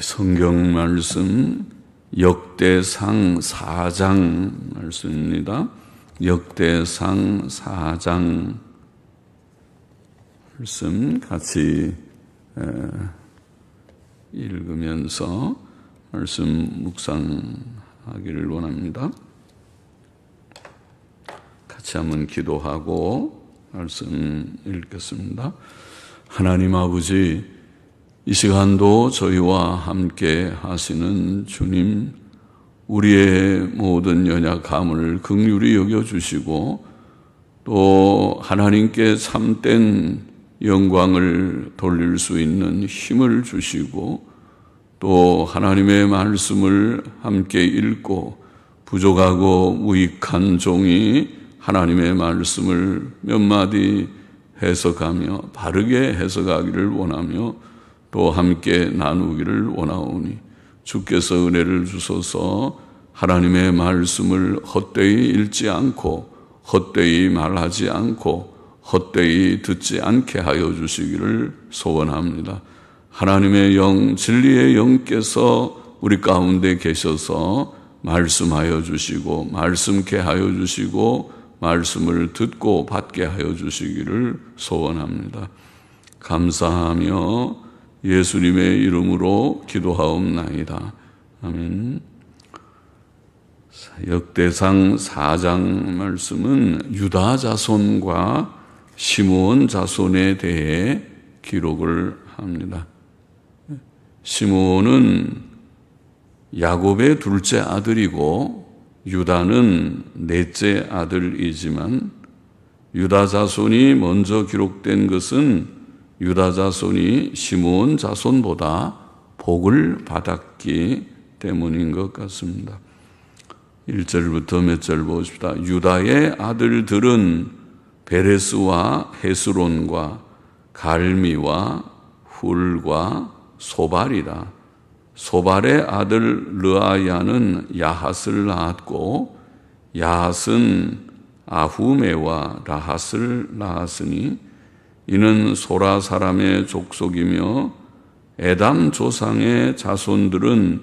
성경 말씀 역대상 4장 말씀입니다. 역대상 4장 말씀 같이 읽으면서 말씀 묵상하기를 원합니다. 같이 한번 기도하고 말씀 읽겠습니다. 하나님 아버지, 이 시간도 저희와 함께 하시는 주님, 우리의 모든 연약함을 긍휼히 여겨주시고 또 하나님께 참된 영광을 돌릴 수 있는 힘을 주시고 또 하나님의 말씀을 함께 읽고 부족하고 무익한 종이 하나님의 말씀을 몇 마디 해석하며 바르게 해석하기를 원하며 또 함께 나누기를 원하오니 주께서 은혜를 주소서. 하나님의 말씀을 헛되이 읽지 않고 헛되이 말하지 않고 헛되이 듣지 않게 하여 주시기를 소원합니다. 하나님의 영, 진리의 영께서 우리 가운데 계셔서 말씀하여 주시고 말씀케 하여 주시고 말씀을 듣고 받게 하여 주시기를 소원합니다. 감사하며 예수님의 이름으로 기도하옵나이다. 아멘. 역대상 4장 말씀은 유다 자손과 시므온 자손에 대해 기록을 합니다. 시므온은 야곱의 둘째 아들이고 유다는 넷째 아들이지만 유다 자손이 먼저 기록된 것은 유다 자손이 시므온 자손보다 복을 받았기 때문인 것 같습니다. 1절부터 몇 절 보십시다. 유다의 아들들은 베레스와 헤스론과 갈미와 훌과 소발이라. 소발의 아들 르아야는 야핫을 낳았고 야핫은 아후메와 라핫을 낳았으니 이는 소라 사람의 족속이며 에담 조상의 자손들은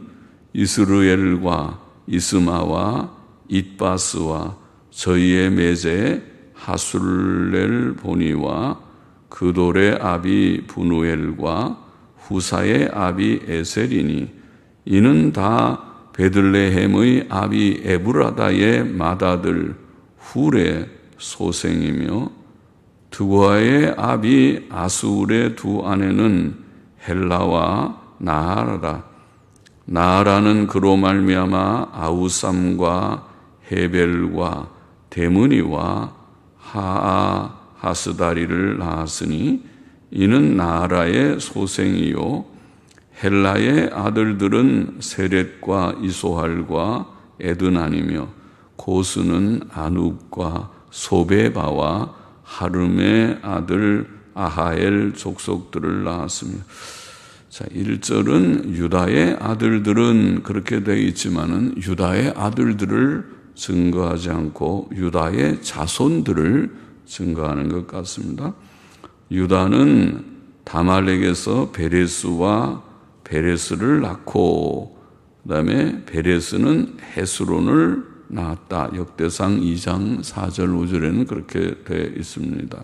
이스르엘과 이스마와 잇바스와 저희의 매제 하술렐 보니와 그돌의 아비 분우엘과 후사의 아비 에셀이니 이는 다 베들레헴의 아비 에브라다의 맏아들 훌의 소생이며 드고아의 아비 아수울의 두 아내는 헬라와 나하라라. 나하라는 그로 말미암아 아우삼과 헤벨과 데므니와 하스다리를 낳았으니 이는 나하라의 소생이요 헬라의 아들들은 세렛과 이소할과 에드난이며 고스는 아눕과 소베바와 하름의 아들 아하엘 족속들을 낳았습니다. 자, 1절은 유다의 아들들은 그렇게 되어 있지만은 유다의 아들들을 증거하지 않고 유다의 자손들을 증거하는 것 같습니다. 유다는 다말렉에서 베레스와 베레스를 낳고 그다음에 베레스는 헤스론을 낳았다. 역대상 2장 4절 5절에는 그렇게 되어 있습니다.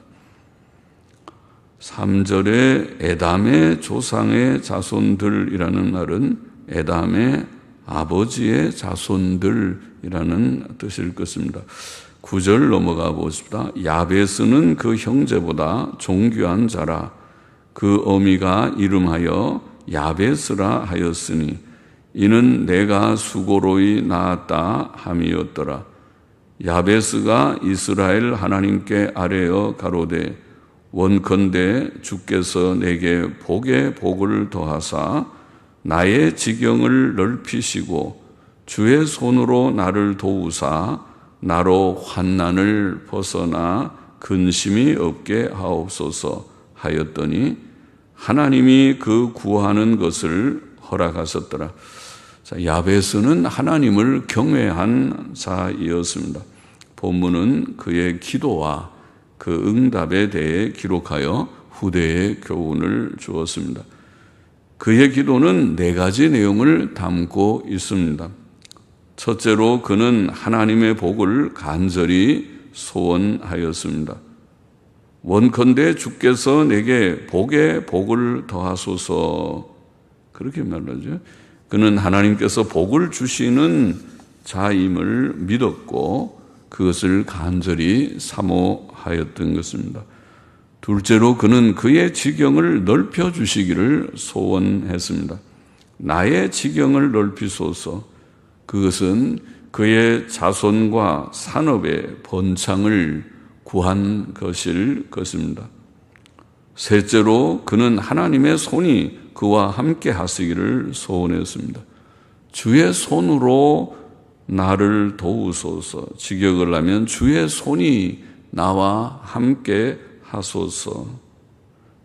3절에 에담의 조상의 자손들이라는 말은 에담의 아버지의 자손들이라는 뜻일 것입니다. 9절 넘어가 보십시다. 야베스는 그 형제보다 존귀한 자라. 그 어미가 이름하여 야베스라 하였으니 이는 내가 수고로이 낳았다 함이었더라. 야베스가 이스라엘 하나님께 아뢰어 가로되 원컨대 주께서 내게 복에 복을 더하사 나의 지경을 넓히시고 주의 손으로 나를 도우사 나로 환난을 벗어나 근심이 없게 하옵소서 하였더니 하나님이 그 구하는 것을 허락하셨더라. 자, 야베스는 하나님을 경외한 자이었습니다. 본문은 그의 기도와 그 응답에 대해 기록하여 후대에 교훈을 주었습니다. 그의 기도는 4가지 내용을 담고 있습니다. 첫째로 그는 하나님의 복을 간절히 소원하였습니다. 원컨대 주께서 내게 복에 복을 더하소서, 그렇게 말하죠. 그는 하나님께서 복을 주시는 자임을 믿었고 그것을 간절히 사모하였던 것입니다. 둘째로 그는 그의 지경을 넓혀주시기를 소원했습니다. 나의 지경을 넓히소서. 그것은 그의 자손과 산업의 번창을 구한 것일 것입니다. 셋째로 그는 하나님의 손이 그와 함께 하시기를 소원했습니다. 주의 손으로 나를 도우소서. 직역을 하면 주의 손이 나와 함께 하소서.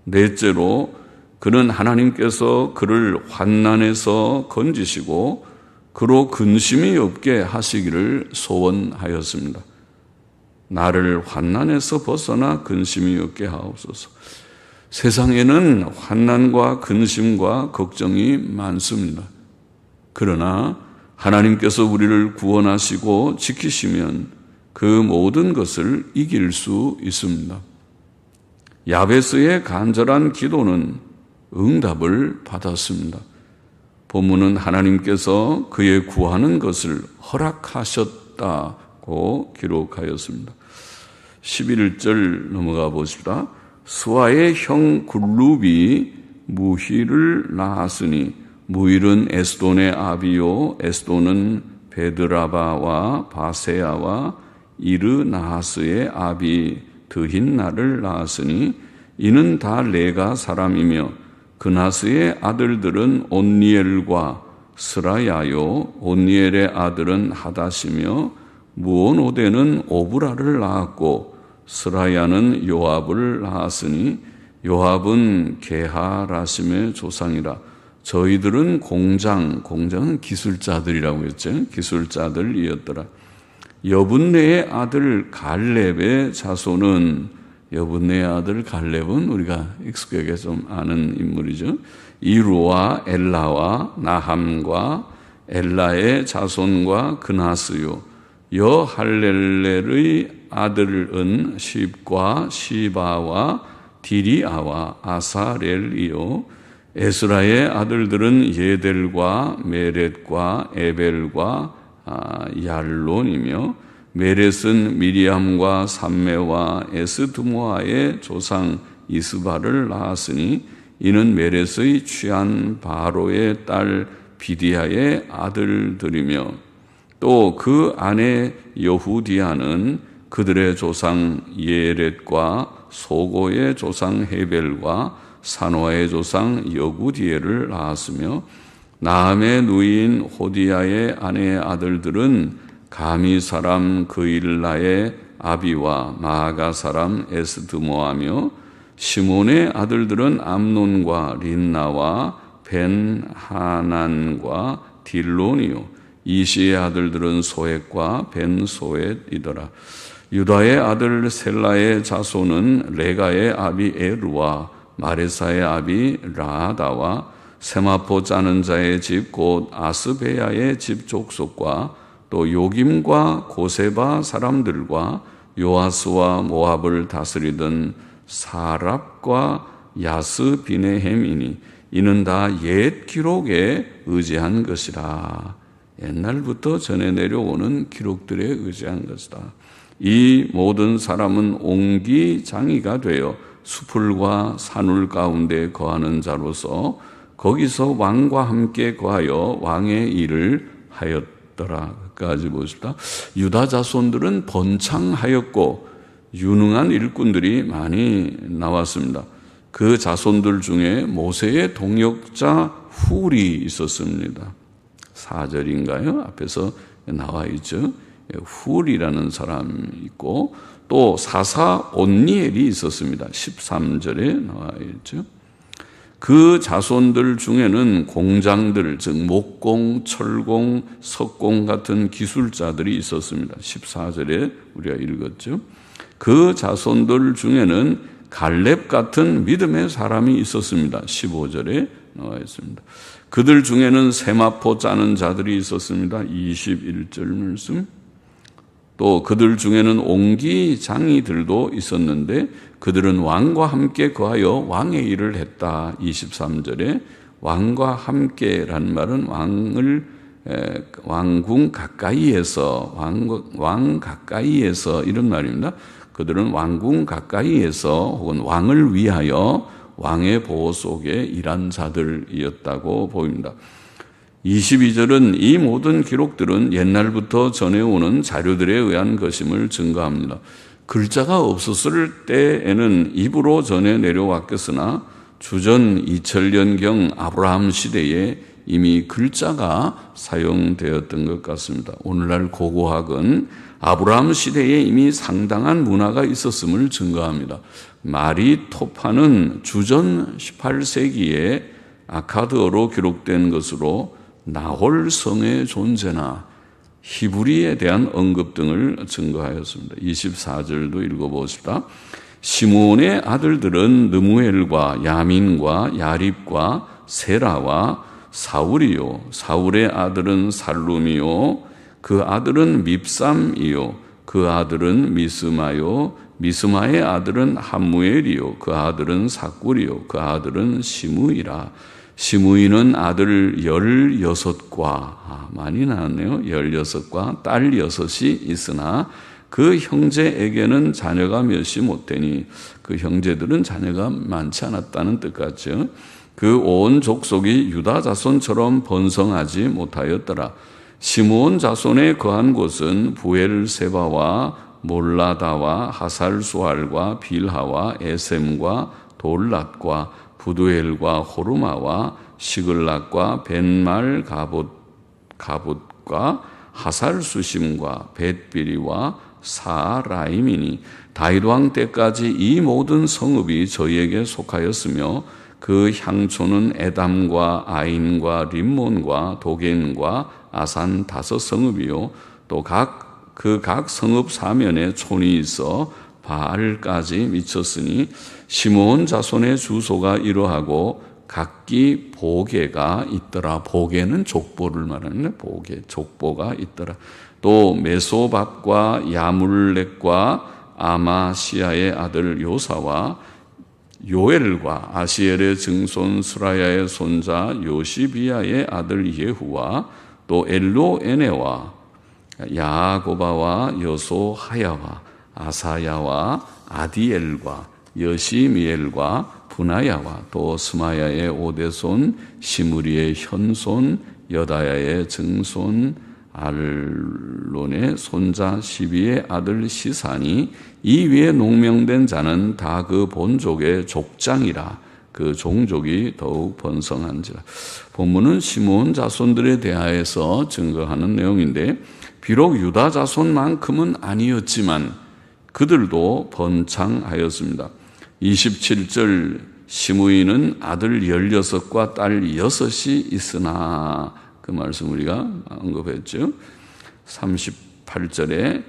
넷째로 그는 하나님께서 그를 환난에서 건지시고 그로 근심이 없게 하시기를 소원하였습니다. 나를 환난에서 벗어나 근심이 없게 하옵소서. 세상에는 환난과 근심과 걱정이 많습니다. 그러나 하나님께서 우리를 구원하시고 지키시면 그 모든 것을 이길 수 있습니다. 야베스의 간절한 기도는 응답을 받았습니다. 본문은 하나님께서 그의 구하는 것을 허락하셨다고 기록하였습니다. 11절 넘어가 보십시다. 스와의 형 굴룹이 무힐을 낳았으니 무힐은 에스돈의 아비요 에스돈은 베드라바와 바세아와 이르나하스의 아비 드힌나를 낳았으니 이는 다 레가 사람이며 그나스의 아들들은 온니엘과 스라야요 온니엘의 아들은 하닷이며 무오노데는 오브라를 낳았고 스라야는 요압을 낳았으니 요압은 게하라심의 조상이라. 저희들은 공장은 기술자들이라고 했죠. 기술자들이었더라. 여분네의 아들 갈렙의 자손은, 여분네의 아들 갈렙은 우리가 익숙하게 좀 아는 인물이죠. 이루와 엘라와 나함과 엘라의 자손과 그나스요. 여할렐렐의 아들은 십과 시바와 디리아와 아사렐이요. 에스라의 아들들은 예델과 메렛과 에벨과 얄론이며 메렛은 미리암과 삼메와 에스드모아의 조상 이스바를 낳았으니 이는 메렛의 취한 바로의 딸 비디아의 아들들이며 또 그 아내 여후디아는 그들의 조상 예렛과 소고의 조상 헤벨과 사노아의 조상 여구디엘을 낳았으며 나함의 누이인 호디야의 아내의 아들들은 가미 사람 그일라의 아비와 마아가 사람 에스드모아며 시몬의 아들들은 암논과 린나와 벤하난과 딜론이요 이시의 아들들은 소엣과 벤소엣이더라. 유다의 아들 셀라의 자손은 레가의 아비 에르와 마레사의 아비 라다와 세마포 짜는 자의 집 곧 아스베야의 집 족속과 또 요김과 고세바 사람들과 요아스와 모압을 다스리던 사랍과 야스 비네헴이니 이는 다 옛 기록에 의지한 것이라. 옛날부터 전해 내려오는 기록들에 의지한 것이다. 이 모든 사람은 옹기장이가 되어 수풀과 산울 가운데 거하는 자로서 거기서 왕과 함께 거하여 왕의 일을 하였더라. 까지 보십시다. 유다 자손들은 번창하였고 유능한 일꾼들이 많이 나왔습니다. 그 자손들 중에 모세의 동역자 훌이 있었습니다. 4절인가요? 앞에서 나와 있죠. 훌이라는 사람이 있고 또 사사 온니엘이 있었습니다. 13절에 나와 있죠. 그 자손들 중에는 공장들, 즉 목공, 철공, 석공 같은 기술자들이 있었습니다. 14절에 우리가 읽었죠. 그 자손들 중에는 갈렙 같은 믿음의 사람이 있었습니다. 15절에 나와 있습니다. 그들 중에는 세마포 짜는 자들이 있었습니다. 21절 말씀. 또 그들 중에는 옹기장이들도 있었는데 그들은 왕과 함께 거하여 왕의 일을 했다. 23절에 왕과 함께란 말은 왕궁 가까이에서 왕 가까이에서 이런 말입니다. 그들은 왕궁 가까이에서 혹은 왕을 위하여 왕의 보호 속에 일한 자들이었다고 보입니다. 22절은 이 모든 기록들은 옛날부터 전해오는 자료들에 의한 것임을 증거합니다. 글자가 없었을 때에는 입으로 전해 내려왔겠으나 주전 2000년경 아브라함 시대에 이미 글자가 사용되었던 것 같습니다. 오늘날 고고학은 아브라함 시대에 이미 상당한 문화가 있었음을 증거합니다. 마리토파는 주전 18세기에 아카드어로 기록된 것으로 나홀 성의 존재나 히브리에 대한 언급 등을 증거하였습니다. 24절도 읽어보십시다. 시므온의 아들들은 느무엘과 야민과 야립과 세라와 사울이요 사울의 아들은 살룸이요 그 아들은 밉삼이요 그 아들은 미스마요 미스마의 아들은 함무엘이요 그 아들은 사꿀이요 그 아들은 시므이라. 시므이는 아들 16과 많이 나왔네요. 16과 딸 6이 있으나 그 형제에게는 자녀가 몇이 못 되니 그 형제들은 자녀가 많지 않았다는 뜻 같죠. 그 온 족속이 유다 자손처럼 번성하지 못하였더라. 시므온 자손에 거한 곳은 부엘세바와 몰라다와 하살수알과 빌하와 에셈과 돌랏과 부두엘과 호르마와 시글락과 벤말 가봇과 하살수심과 벳비리와 사라임이니 다윗 왕 때까지 이 모든 성읍이 저희에게 속하였으며 그 향초는 에담과 아인과 림몬과 도겐과 아산 5성읍이요 또 각 성읍 사면에 촌이 있어 바알까지 미쳤으니 시므온 자손의 주소가 이러하고 각기 보게가 있더라. 보게는 족보를 말하는 보게, 족보가 있더라. 또 메소밥과 야물렉과 아마시아의 아들 요사와 요엘과 아시엘의 증손 스라야의 손자 요시비야의 아들 예후와 또 엘로에네와 야고바와 여소하야와 아사야와 아디엘과 여시미엘과 분하야와 또 스마야의 오대손 시므리의 현손 여다야의 증손 알론의 손자 시비의 아들 시산이 이 위에 농명된 자는 다 그 본족의 족장이라. 그 종족이 더욱 번성한지라. 본문은 시므온 자손들에 대하여서 증거하는 내용인데 비록 유다 자손만큼은 아니었지만 그들도 번창하였습니다. 27절 시므이는 아들 16과 딸 6이 있으나 그 말씀 우리가 언급했죠. 38절에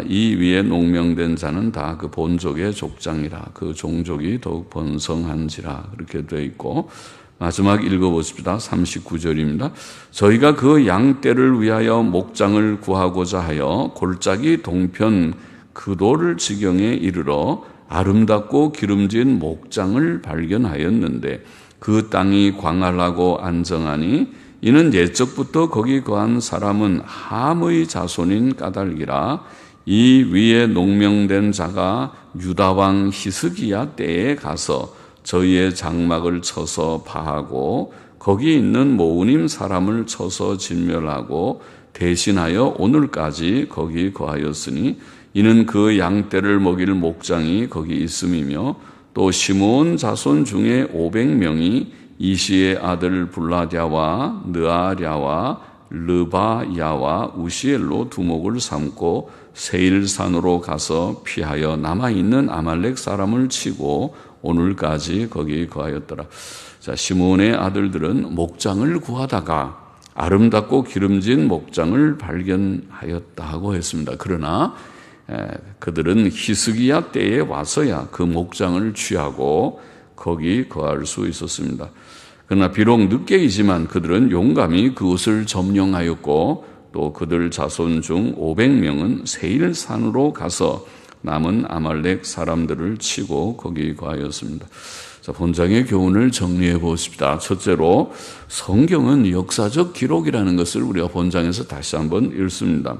이 위에 농명된 자는 다 그 본족의 족장이라. 그 종족이 더욱 번성한지라. 그렇게 되어 있고 마지막 읽어보십시다. 39절입니다. 저희가 그 양떼를 위하여 목장을 구하고자 하여 골짜기 동편 그돌 지경에 이르러 아름답고 기름진 목장을 발견하였는데 그 땅이 광활하고 안정하니 이는 옛적부터 거기 거한 사람은 함의 자손인 까닭이라. 이 위에 농명된 자가 유다왕 히스기야 때에 가서 저희의 장막을 쳐서 파하고 거기 있는 모우님 사람을 쳐서 진멸하고 대신하여 오늘까지 거기 거하였으니 이는 그 양떼를 먹일 목장이 거기 있음이며 또 시므온 자손 중에 500명이 이시의 아들 블라랴와 느아랴와 르바야와 우시엘로 두목을 삼고 세일산으로 가서 피하여 남아있는 아말렉 사람을 치고 오늘까지 거기 거하였더라. 자, 시므온의 아들들은 목장을 구하다가 아름답고 기름진 목장을 발견하였다고 했습니다. 그러나 그들은 히스기야 때에 와서야 그 목장을 취하고 거기 거할 수 있었습니다. 그러나 비록 늦게이지만 그들은 용감히 그곳을 점령하였고 또 그들 자손 중 500명은 세일산으로 가서 남은 아말렉 사람들을 치고 거기 거하였습니다. 자, 본장의 교훈을 정리해 보십시다. 첫째로 성경은 역사적 기록이라는 것을 우리가 본장에서 다시 한번 읽습니다.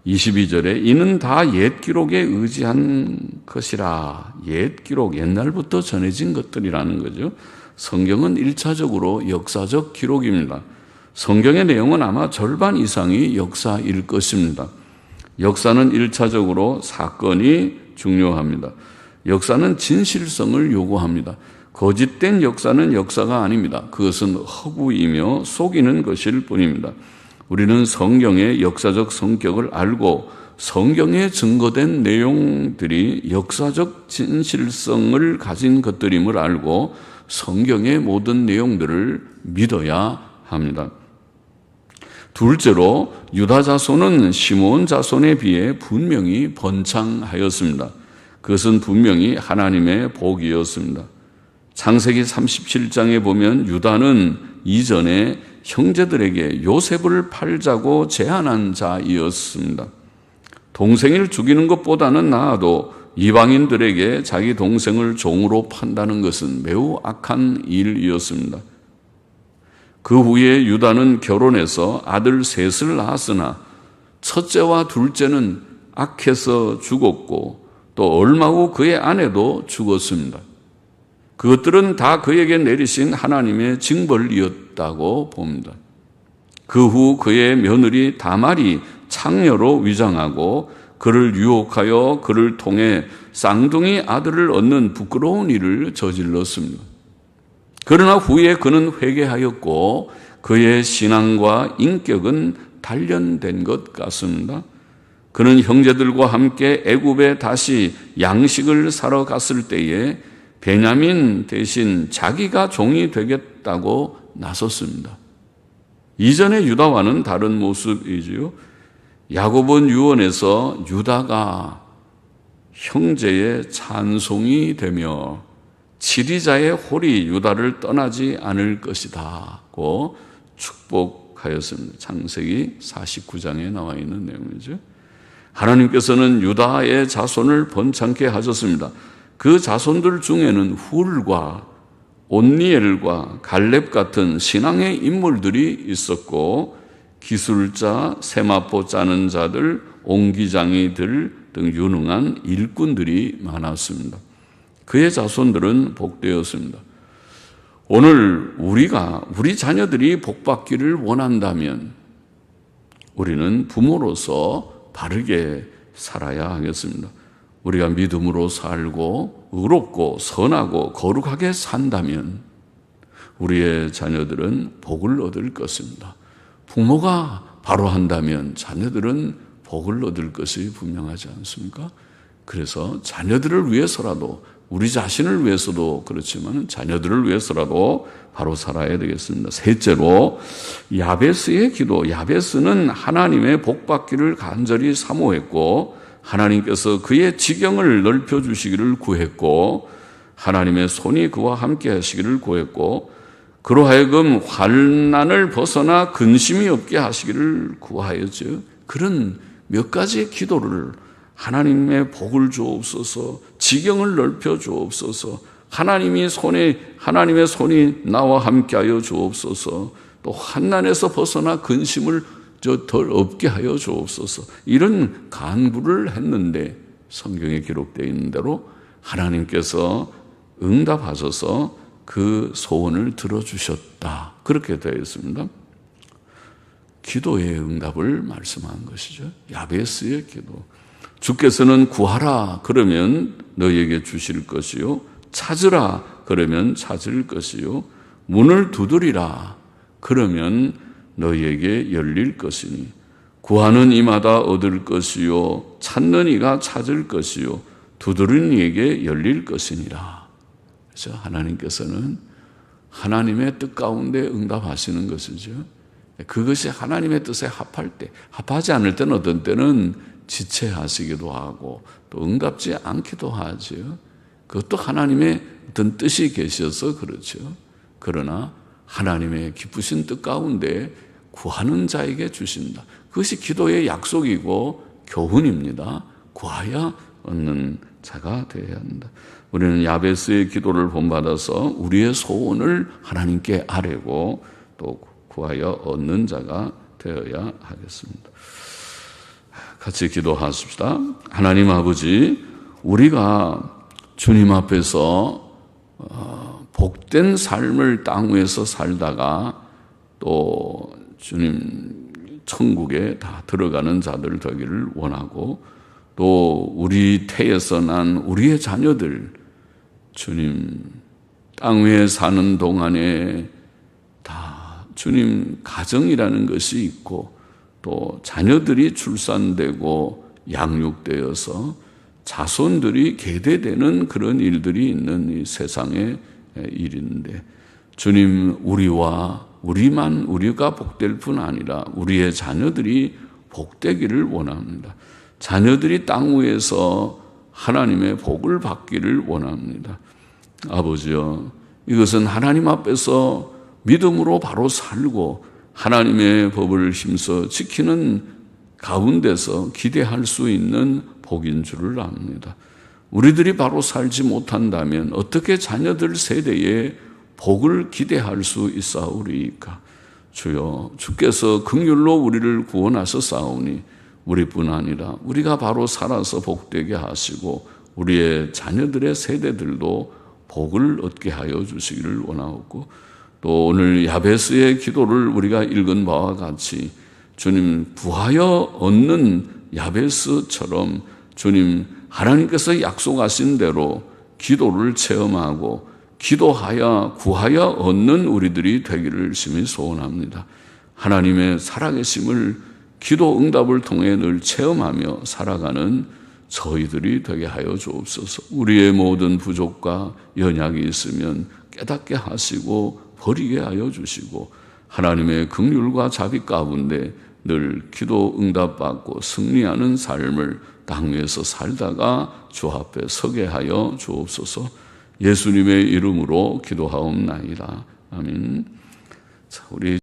22절에 이는 다 옛 기록에 의지한 것이라. 옛 기록, 옛날부터 전해진 것들이라는 거죠. 성경은 1차적으로 역사적 기록입니다. 성경의 내용은 아마 절반 이상이 역사일 것입니다. 역사는 1차적으로 사건이 중요합니다. 역사는 진실성을 요구합니다. 거짓된 역사는 역사가 아닙니다. 그것은 허구이며 속이는 것일 뿐입니다. 우리는 성경의 역사적 성격을 알고 성경에 증거된 내용들이 역사적 진실성을 가진 것들임을 알고 성경의 모든 내용들을 믿어야 합니다. 둘째로 유다 자손은 시므온 자손에 비해 분명히 번창하였습니다. 그것은 분명히 하나님의 복이었습니다. 창세기 37장에 보면 유다는 이전에 형제들에게 요셉을 팔자고 제안한 자이었습니다. 동생을 죽이는 것보다는 나아도 이방인들에게 자기 동생을 종으로 판다는 것은 매우 악한 일이었습니다. 그 후에 유다는 결혼해서 아들 셋을 낳았으나 첫째와 둘째는 악해서 죽었고 또 얼마 후 그의 아내도 죽었습니다. 그것들은 다 그에게 내리신 하나님의 징벌이었다고 봅니다. 그 후 그의 며느리 다말이 창녀로 위장하고 그를 유혹하여 그를 통해 쌍둥이 아들을 얻는 부끄러운 일을 저질렀습니다. 그러나 후에 그는 회개하였고 그의 신앙과 인격은 단련된 것 같습니다. 그는 형제들과 함께 애굽에 다시 양식을 사러 갔을 때에 베냐민 대신 자기가 종이 되겠다고 나섰습니다. 이전의 유다와는 다른 모습이지요. 야곱은 유언에서 유다가 형제의 찬송이 되며 치리자의 홀이 유다를 떠나지 않을 것이다고 축복하였습니다. 창세기 49장에 나와 있는 내용이죠. 하나님께서는 유다의 자손을 번창케 하셨습니다. 그 자손들 중에는 훌과 온니엘과 갈렙 같은 신앙의 인물들이 있었고 기술자, 세마포 짜는 자들, 옹기장이들 등 유능한 일꾼들이 많았습니다. 그의 자손들은 복되었습니다. 오늘 우리 자녀들이 복받기를 원한다면 우리는 부모로서 바르게 살아야 하겠습니다. 우리가 믿음으로 살고 의롭고 선하고 거룩하게 산다면 우리의 자녀들은 복을 얻을 것입니다. 부모가 바로 한다면 자녀들은 복을 얻을 것이 분명하지 않습니까? 그래서 자녀들을 위해서라도 우리 자신을 위해서도 그렇지만 자녀들을 위해서라도 바로 살아야 되겠습니다. 셋째로 야베스의 기도. 야베스는 하나님의 복받기를 간절히 사모했고 하나님께서 그의 지경을 넓혀주시기를 구했고 하나님의 손이 그와 함께 하시기를 구했고 그로 하여금 환난을 벗어나 근심이 없게 하시기를 구하였죠. 그런 몇 가지의 기도를 하나님의 복을 주옵소서, 지경을 넓혀 주옵소서, 하나님의 손이 나와 함께하여 주옵소서, 또 환난에서 벗어나 근심을 덜 없게 하여 주옵소서. 이런 간구를 했는데 성경에 기록되어 있는 대로 하나님께서 응답하셔서 그 소원을 들어주셨다. 그렇게 되어 있습니다. 기도의 응답을 말씀한 것이죠. 야베스의 기도. 주께서는 구하라 그러면 너희에게 주실 것이요 찾으라 그러면 찾을 것이요 문을 두드리라 그러면 너희에게 열릴 것이니 구하는 이마다 얻을 것이요 찾는 이가 찾을 것이요 두드리는 이에게 열릴 것이니라. 그래서 하나님께서는 하나님의 뜻 가운데 응답하시는 것이죠. 그것이 하나님의 뜻에 합할 때, 합하지 않을 때는 어떤 때는 지체하시기도 하고 또 응답지 않기도 하죠. 그것도 하나님의 어떤 뜻이 계셔서 그렇죠. 그러나 하나님의 기쁘신 뜻 가운데 구하는 자에게 주신다. 그것이 기도의 약속이고 교훈입니다. 구하여 얻는 자가 되어야 한다. 우리는 야베스의 기도를 본받아서 우리의 소원을 하나님께 아뢰고 또 구하여 얻는 자가 되어야 하겠습니다. 같이 기도하십시다. 하나님 아버지, 우리가 주님 앞에서 복된 삶을 땅 위에서 살다가 또 주님 천국에 다 들어가는 자들 되기를 원하고 또 우리 태에서 난 우리의 자녀들 주님 땅 위에 사는 동안에 다 주님 가정이라는 것이 있고 또 자녀들이 출산되고 양육되어서 자손들이 계대되는 그런 일들이 있는 이 세상의 일인데 주님 우리가 복될 뿐 아니라 우리의 자녀들이 복되기를 원합니다. 자녀들이 땅 위에서 하나님의 복을 받기를 원합니다. 아버지여, 이것은 하나님 앞에서 믿음으로 바로 살고 하나님의 법을 힘써 지키는 가운데서 기대할 수 있는 복인 줄을 압니다. 우리들이 바로 살지 못한다면 어떻게 자녀들 세대에 복을 기대할 수 있사오리이까? 주여, 주께서 긍휼로 우리를 구원하셨사오니 우리뿐 아니라 우리가 바로 살아서 복되게 하시고 우리의 자녀들의 세대들도 복을 얻게 하여 주시기를 원하옵고 또 오늘 야베스의 기도를 우리가 읽은 바와 같이 주님 구하여 얻는 야베스처럼 주님 하나님께서 약속하신 대로 기도를 체험하고 기도하여 구하여 얻는 우리들이 되기를 심히 소원합니다. 하나님의 살아계심을 기도 응답을 통해 늘 체험하며 살아가는 저희들이 되게 하여 주옵소서. 우리의 모든 부족과 연약이 있으면 깨닫게 하시고 버리게 하여 주시고 하나님의 긍휼과 자비 가운데 늘 기도 응답받고 승리하는 삶을 땅 위에서 살다가 주 앞에 서게 하여 주옵소서. 예수님의 이름으로 기도하옵나이다. 아멘. 자, 우리